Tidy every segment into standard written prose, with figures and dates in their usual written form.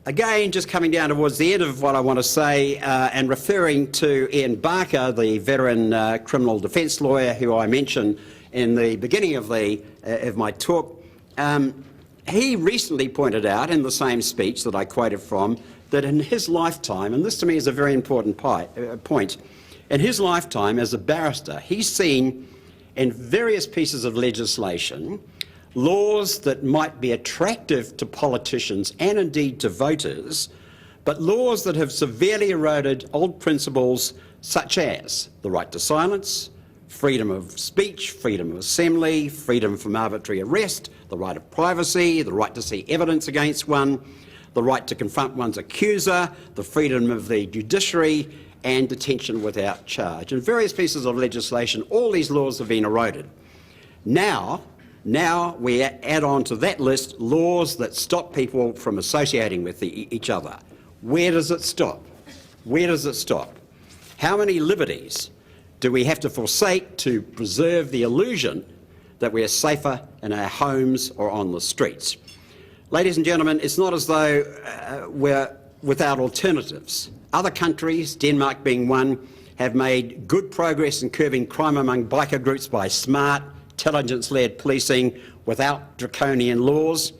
Again, just coming down towards the end of what I want to say, and referring to Ian Barker, the veteran criminal defence lawyer who I mentioned in the beginning of my talk, he recently pointed out in the same speech that I quoted from that in his lifetime, and this to me is a very important point, in his lifetime as a barrister, he's seen in various pieces of legislation laws that might be attractive to politicians and indeed to voters, but laws that have severely eroded old principles such as the right to silence, freedom of speech, freedom of assembly, freedom from arbitrary arrest, the right of privacy, the right to see evidence against one, the right to confront one's accuser, the freedom of the judiciary, and detention without charge. In various pieces of legislation, all these laws have been eroded. Now we add on to that list laws that stop people from associating with each other. Where does it stop? Where does it stop? How many liberties do we have to forsake to preserve the illusion that we are safer in our homes or on the streets? Ladies and gentlemen, it's not as though we're without alternatives. Other countries, Denmark being one, have made good progress in curbing crime among biker groups by smart, intelligence-led policing without draconian laws,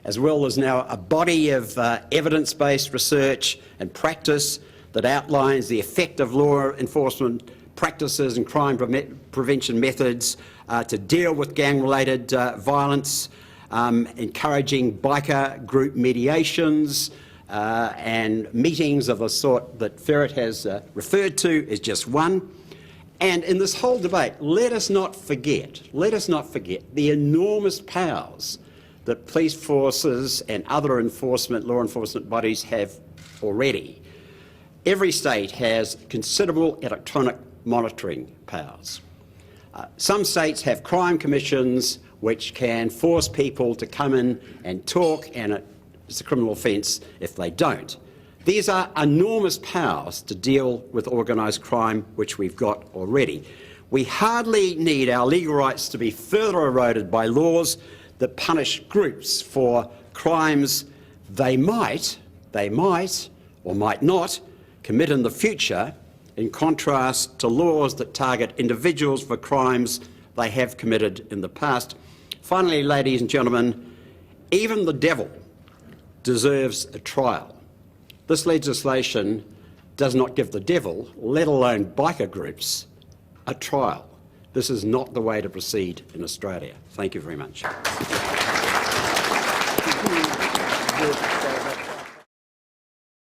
as well as now a body of evidence-based research and practice that outlines the effect of law enforcement practices and crime prevention methods to deal with gang-related violence, encouraging biker group mediations and meetings of the sort that Ferret has referred to is just one. And in this whole debate, let us not forget the enormous powers that police forces and other law enforcement bodies have already. Every state has considerable electronic monitoring powers. Some states have crime commissions which can force people to come in and talk, and it's a criminal offence if they don't. These are enormous powers to deal with organised crime, which we've got already. We hardly need our legal rights to be further eroded by laws that punish groups for crimes they might or might not commit in the future, in contrast to laws that target individuals for crimes they have committed in the past. Finally, ladies and gentlemen, even the devil deserves a trial. This legislation does not give the devil, let alone biker groups, a trial. This is not the way to proceed in Australia. Thank you very much.